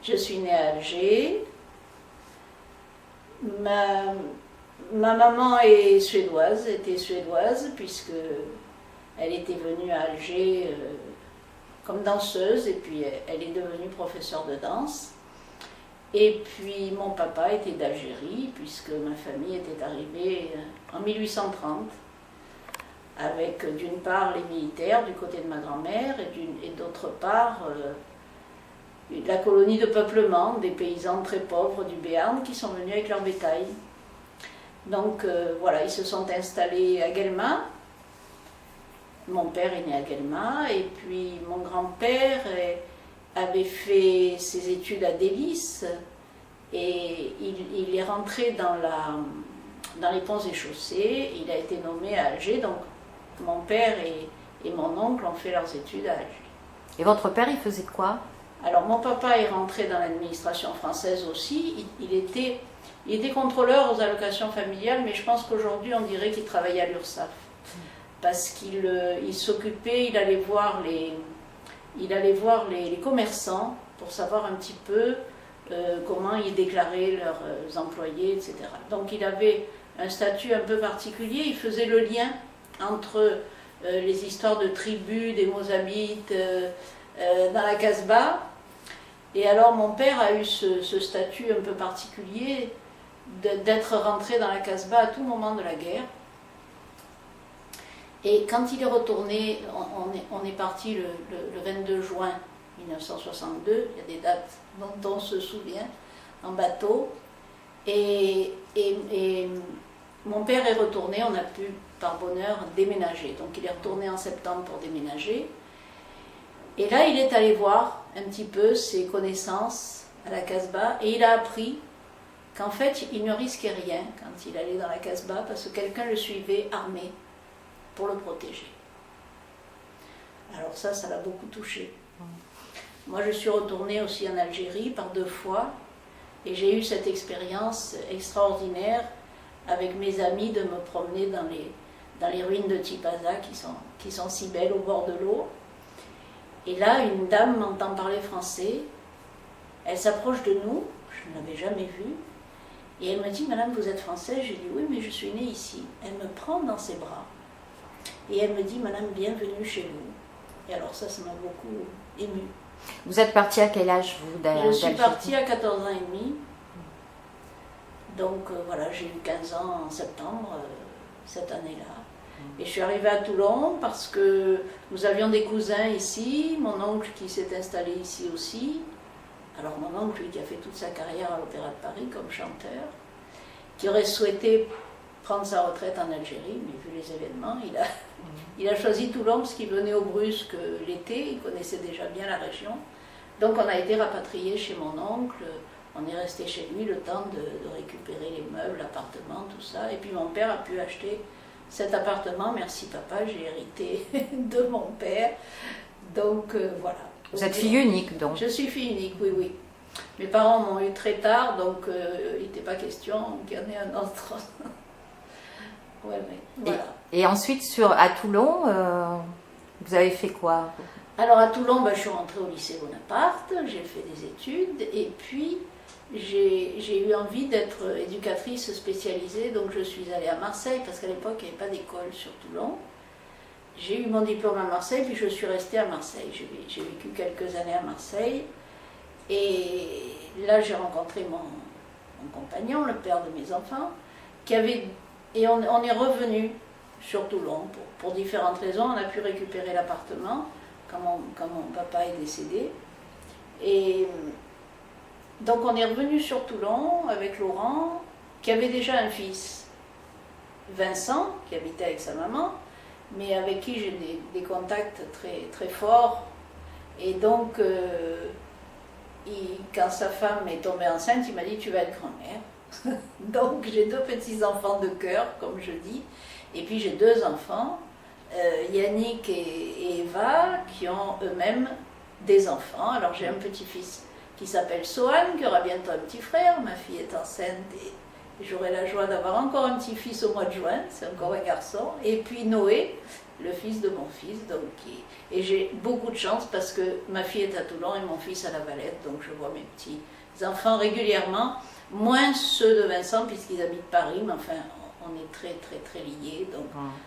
Je suis née à Alger. Ma maman est suédoise, était suédoise, puisque elle était venue à Alger comme danseuse, et puis elle est devenue professeure de danse. Et puis mon papa était d'Algérie, puisque ma famille était arrivée en 1830, avec d'une part les militaires du côté de ma grand-mère, et d'autre part la colonie de peuplement des paysans très pauvres du Béarn qui sont venus avec leur bétail. Donc voilà, ils se sont installés à Guelma. Mon père est né à Guelma, et puis mon grand-père avait fait ses études à Délices, et il est rentré dans les ponts et chaussées. Il a été nommé à Alger, donc mon père et mon oncle ont fait leurs études à Alger. Et votre père, il faisait quoi? Alors mon papa est rentré dans l'administration française aussi. Il était contrôleur aux allocations familiales, mais je pense qu'aujourd'hui on dirait qu'il travaillait à l'URSSAF. Parce qu'il s'occupait, il allait voir les commerçants pour savoir un petit peu comment ils déclaraient leurs employés, etc. Donc il avait un statut un peu particulier. Il faisait le lien entre les histoires de tribus, des Mozabites dans la Casbah. Et alors mon père a eu ce statut un peu particulier d'être rentré dans la Casbah à tout moment de la guerre. Et quand il est retourné, on est parti le 22 juin 1962, il y a des dates dont on se souvient, en bateau. Et mon père est retourné, on a pu par bonheur déménager. Donc il est retourné en septembre pour déménager. Et là, il est allé voir un petit peu ses connaissances à la Casbah, et il a appris qu'en fait, il ne risquait rien quand il allait dans la Casbah, parce que quelqu'un le suivait armé pour le protéger. Alors ça l'a beaucoup touché. Moi, je suis retournée aussi en Algérie par 2 fois, et j'ai eu cette expérience extraordinaire avec mes amis de me promener dans les ruines de Tipaza qui sont si belles au bord de l'eau. Et là, une dame m'entend parler français, elle s'approche de nous, je ne l'avais jamais vue, et elle me dit « Madame, vous êtes française ?» J'ai dit « Oui, mais je suis née ici. » Elle me prend dans ses bras, et elle me dit « Madame, bienvenue chez vous. » Et alors ça m'a beaucoup émue. Vous êtes partie à quel âge, vous, d'Algérie? Je suis partie à 14 ans et demi. Donc voilà, j'ai eu 15 ans en septembre, cette année-là. Et je suis arrivée à Toulon parce que nous avions des cousins ici, mon oncle qui s'est installé ici aussi. Alors mon oncle, lui, qui a fait toute sa carrière à l'Opéra de Paris comme chanteur, qui aurait souhaité prendre sa retraite en Algérie, mais vu les événements, il a choisi Toulon parce qu'il venait au Brusque l'été, il connaissait déjà bien la région. Donc on a été rapatriés chez mon oncle, on est resté chez lui le temps de récupérer les meubles, l'appartement, tout ça. Et puis mon père a pu acheter cet appartement, merci papa, j'ai hérité de mon père. Donc voilà. Vous êtes fille unique donc? Je suis fille unique, oui, oui. Mes parents m'ont eu très tard, donc il n'était pas question qu'il y en ait un autre. Ouais, mais voilà. Et ensuite, à Toulon, vous avez fait quoi? Alors à Toulon, je suis rentrée au lycée Bonaparte, j'ai fait des études, et puis j'ai eu envie d'être éducatrice spécialisée, donc je suis allée à Marseille, parce qu'à l'époque, il n'y avait pas d'école sur Toulon. J'ai eu mon diplôme à Marseille, puis je suis restée à Marseille. J'ai vécu quelques années à Marseille, et là j'ai rencontré mon compagnon, le père de mes enfants, et on est revenu sur Toulon pour différentes raisons. On a pu récupérer l'appartement quand mon papa est décédé. Et donc on est revenu sur Toulon avec Laurent, qui avait déjà un fils, Vincent, qui habitait avec sa maman, mais avec qui j'ai des contacts très, très forts. Et donc, quand sa femme est tombée enceinte, il m'a dit « Tu vas être grand-mère ». Donc j'ai 2 petits-enfants de cœur, comme je dis, et puis j'ai 2 enfants, Yannick et Eva, qui ont eux-mêmes des enfants. Alors j'ai un petit-fils qui s'appelle Sohan, qui aura bientôt un petit frère, ma fille est enceinte J'aurai la joie d'avoir encore un petit-fils au mois de juin, c'est encore un garçon. Et puis Noé, le fils de mon fils. Et j'ai beaucoup de chance parce que ma fille est à Toulon et mon fils à La Valette. Donc je vois mes petits-enfants régulièrement. Moins ceux de Vincent puisqu'ils habitent Paris. Mais enfin, on est très très très liés. Donc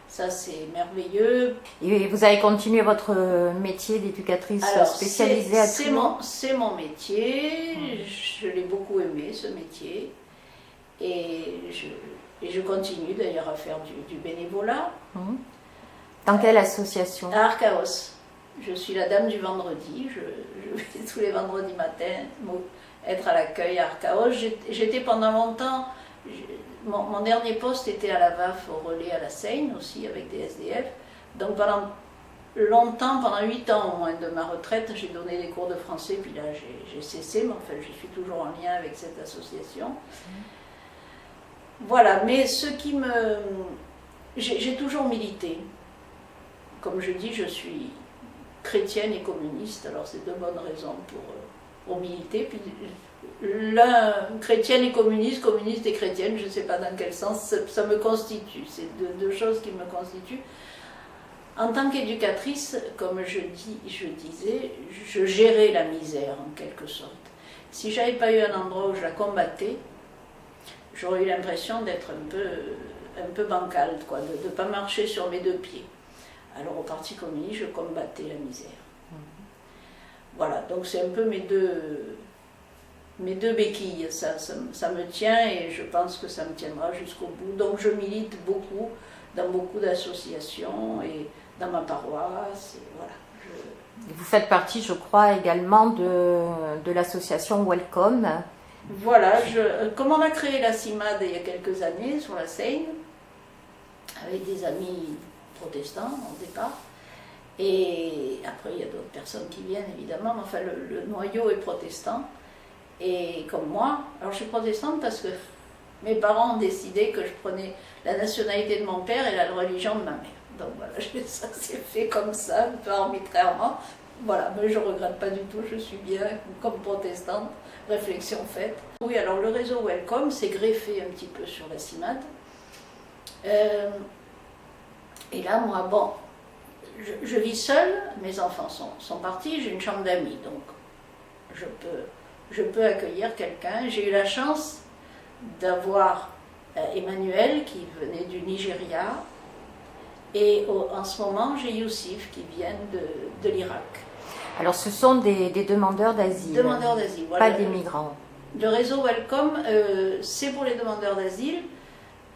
ça c'est merveilleux. Et vous avez continué votre métier d'éducatrice spécialisée à Toulon? C'est mon métier. Je l'ai beaucoup aimé ce métier. Et je continue d'ailleurs à faire du bénévolat. Dans quelle association? À Archaos. Je suis la dame du vendredi. Je vais tous les vendredis matins être à l'accueil à Archaos. J'étais pendant longtemps, mon dernier poste était à la VAF au relais à la Seine aussi avec des SDF. Donc pendant longtemps, pendant 8 ans au moins de ma retraite, j'ai donné des cours de français. Puis là j'ai cessé, mais enfin je suis toujours en lien avec cette association. Voilà, mais j'ai toujours milité. Comme je dis, je suis chrétienne et communiste, alors c'est 2 bonnes raisons pour militer. Puis l'un, chrétienne et communiste et chrétienne, je ne sais pas dans quel sens, ça me constitue. C'est deux choses qui me constituent. En tant qu'éducatrice, comme je disais, je gérais la misère en quelque sorte. Si je n'avais pas eu un endroit où je la combattais, j'aurais eu l'impression d'être un peu bancale, quoi, de ne pas marcher sur mes 2 pieds. Alors au Parti communiste, je combattais la misère. Voilà, donc c'est un peu mes deux béquilles. Ça me tient et je pense que ça me tiendra jusqu'au bout. Donc je milite beaucoup dans beaucoup d'associations et dans ma paroisse. Et voilà. Vous faites partie, je crois, également de l'association Welcome. Voilà, comme on a créé la CIMAD il y a quelques années sur la Seine, avec des amis protestants au départ, et après il y a d'autres personnes qui viennent évidemment, mais enfin le noyau est protestant, et comme moi, alors je suis protestante parce que mes parents ont décidé que je prenais la nationalité de mon père et la religion de ma mère. Donc voilà, ça s'est fait comme ça, un peu arbitrairement. Voilà, mais je ne regrette pas du tout, je suis bien comme protestante, réflexion faite. Oui, alors le réseau Welcome s'est greffé un petit peu sur la CIMAD. Et là, moi, bon, je vis seule, mes enfants sont partis, j'ai une chambre d'amis, donc je peux accueillir quelqu'un. J'ai eu la chance d'avoir Emmanuel qui venait du Nigeria, et en ce moment, j'ai Youssif qui vient de l'Irak. Alors, ce sont des demandeurs d'asile. Demandeurs d'asile, voilà. Pas des migrants. Le réseau Welcome, c'est pour les demandeurs d'asile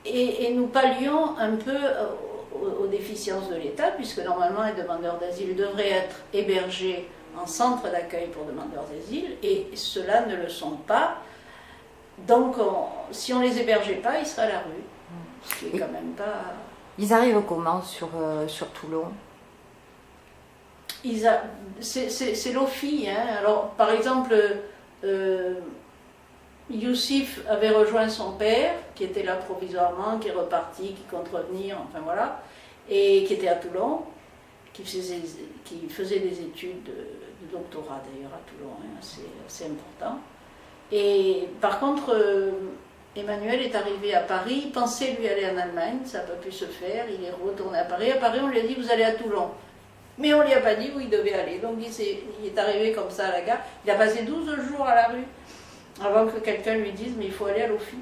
et nous pallions un peu aux déficiences de l'État, puisque normalement les demandeurs d'asile devraient être hébergés en centre d'accueil pour demandeurs d'asile et ceux-là ne le sont pas. Donc, si on ne les hébergeait pas, ils seraient à la rue. Ce qui est quand même pas... Ils arrivent comment sur Toulon? C'est l'OFI. Hein. Alors, par exemple, Youssif avait rejoint son père, qui était là provisoirement, qui est reparti, qui compte revenir, enfin voilà, et qui était à Toulon, qui faisait des études de doctorat d'ailleurs à Toulon, hein, c'est important. Et par contre, Emmanuel est arrivé à Paris, il pensait lui aller en Allemagne, ça n'a pas pu se faire, il est retourné à Paris. À Paris, on lui a dit, vous allez à Toulon. Mais on ne lui a pas dit où il devait aller. Donc il est arrivé comme ça à la gare. Il a passé 12 jours à la rue avant que quelqu'un lui dise, mais il faut aller à l'OFI.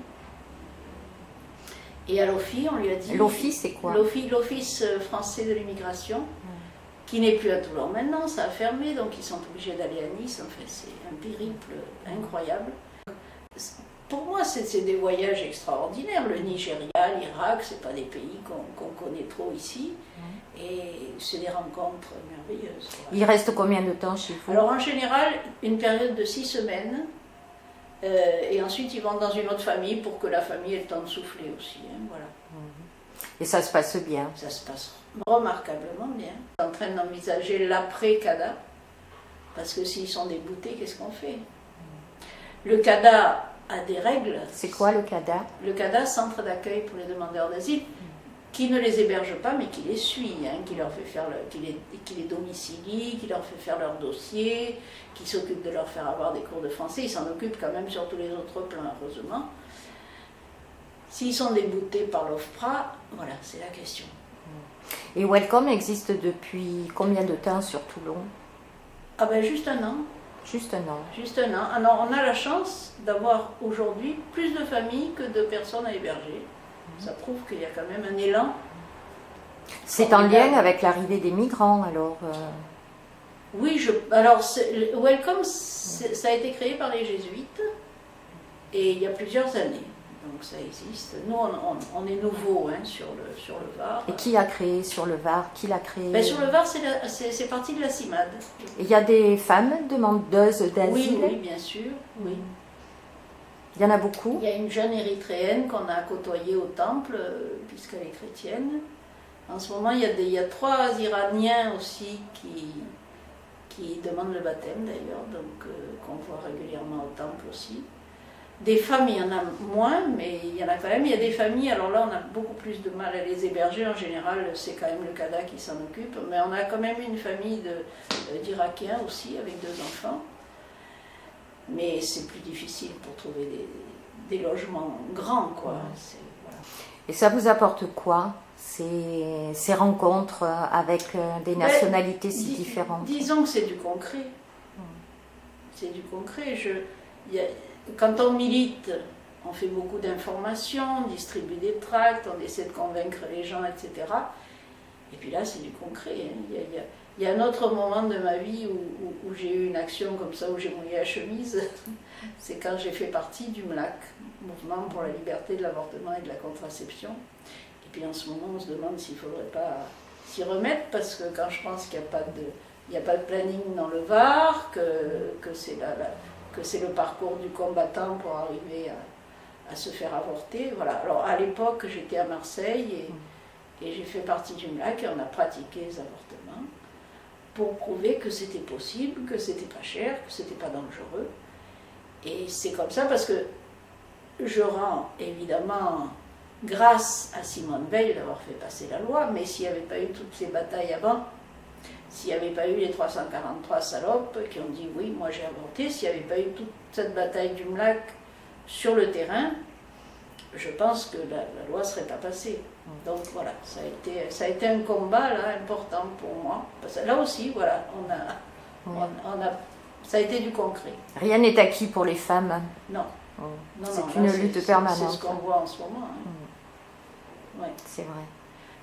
Et à l'OFI, on lui a dit... L'OFI, c'est quoi? L'Office français de l'immigration, qui n'est plus à Toulon maintenant, ça a fermé, donc ils sont obligés d'aller à Nice. Enfin, c'est un périple incroyable. Pour moi, c'est des voyages extraordinaires. Le Nigeria, l'Irak, c'est pas des pays qu'on connaît trop ici. Et c'est des rencontres merveilleuses. Il reste combien de temps chez vous? Alors en général, une période de 6 semaines. Et ensuite, ils vont dans une autre famille pour que la famille ait le temps de souffler aussi. Hein, voilà. Et ça se passe bien? Ça se passe remarquablement bien. On est en train d'envisager l'après-CADA. Parce que s'ils sont déboutés, qu'est-ce qu'on fait? Le CADA a des règles. C'est quoi le CADA? Le CADA, centre d'accueil pour les demandeurs d'asile, qui ne les héberge pas, mais qui les suit, hein, qui leur fait faire qui les domicilie, qui leur fait faire leur dossier, qui s'occupe de leur faire avoir des cours de français. Ils s'en occupent quand même sur tous les autres plans, heureusement. S'ils sont déboutés par l'OFPRA, voilà, c'est la question. Et Welcome existe depuis combien de temps sur Toulon? Ah ben juste un an. Juste un an. Juste un an. Alors on a la chance d'avoir aujourd'hui plus de familles que de personnes à héberger. Ça prouve qu'il y a quand même un élan. C'est en lien avec l'arrivée des migrants alors Oui, alors Welcome, ça a été créé par les jésuites et il y a plusieurs années. Donc ça existe. Nous, on est nouveau sur le Var. Et qui a créé sur le Var? Qui l'a créé? Ben, sur le Var, c'est parti de la CIMAD. Il y a des femmes demandeuses d'asile? Oui, bien sûr. Oui. Il y en a beaucoup? Il y a une jeune érythréenne qu'on a côtoyée au temple, puisqu'elle est chrétienne. En ce moment, il y a 3 Iraniens aussi qui demandent le baptême d'ailleurs, donc qu'on voit régulièrement au temple aussi. Des femmes, il y en a moins, mais il y en a quand même. Il y a des familles, alors là, on a beaucoup plus de mal à les héberger. En général, c'est quand même le CADA qui s'en occupe. Mais on a quand même une famille d'Irakiens aussi, avec 2 enfants. Mais c'est plus difficile pour trouver des logements grands, quoi. Voilà. Et ça vous apporte quoi, ces rencontres avec des nationalités si différentes? Disons que c'est du concret. C'est du concret. Quand on milite, on fait beaucoup d'informations, on distribue des tracts, on essaie de convaincre les gens, etc. Et puis là, c'est du concret. Il y a un autre moment de ma vie où j'ai eu une action comme ça, où j'ai mouillé la chemise. C'est quand j'ai fait partie du MLAC, Mouvement pour la liberté de l'avortement et de la contraception. Et puis en ce moment, on se demande s'il ne faudrait pas s'y remettre, parce que quand je pense qu'il n'y a pas de planning dans le Var, que c'est le parcours du combattant pour arriver à se faire avorter. Voilà. Alors à l'époque, j'étais à Marseille et j'ai fait partie du MLAC et on a pratiqué les avortements pour prouver que c'était possible, que c'était pas cher, que c'était pas dangereux. Et c'est comme ça parce que je rends évidemment grâce à Simone Veil d'avoir fait passer la loi, mais s'il n'y avait pas eu toutes ces batailles avant, s'il n'y avait pas eu les 343 salopes qui ont dit oui, moi j'ai avorté, s'il n'y avait pas eu toute cette bataille du MLAC sur le terrain, je pense que la loi ne serait pas passée. Donc voilà, ça a été un combat là, important pour moi. Parce que là aussi, voilà, ça a été du concret. Rien n'est acquis pour les femmes. Non. C'est une lutte permanente. C'est ce qu'on voit en ce moment. Ouais. C'est vrai.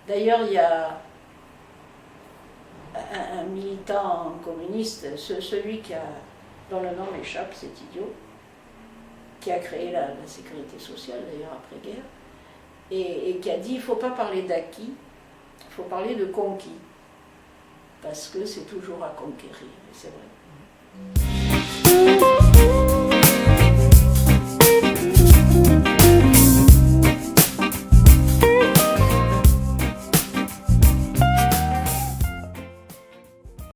D'ailleurs, il y a un militant communiste, celui dont le nom m'échappe, c'est idiot, qui a créé la sécurité sociale d'ailleurs après-guerre, et qui a dit il ne faut pas parler d'acquis, il faut parler de conquis, parce que c'est toujours à conquérir, et c'est vrai.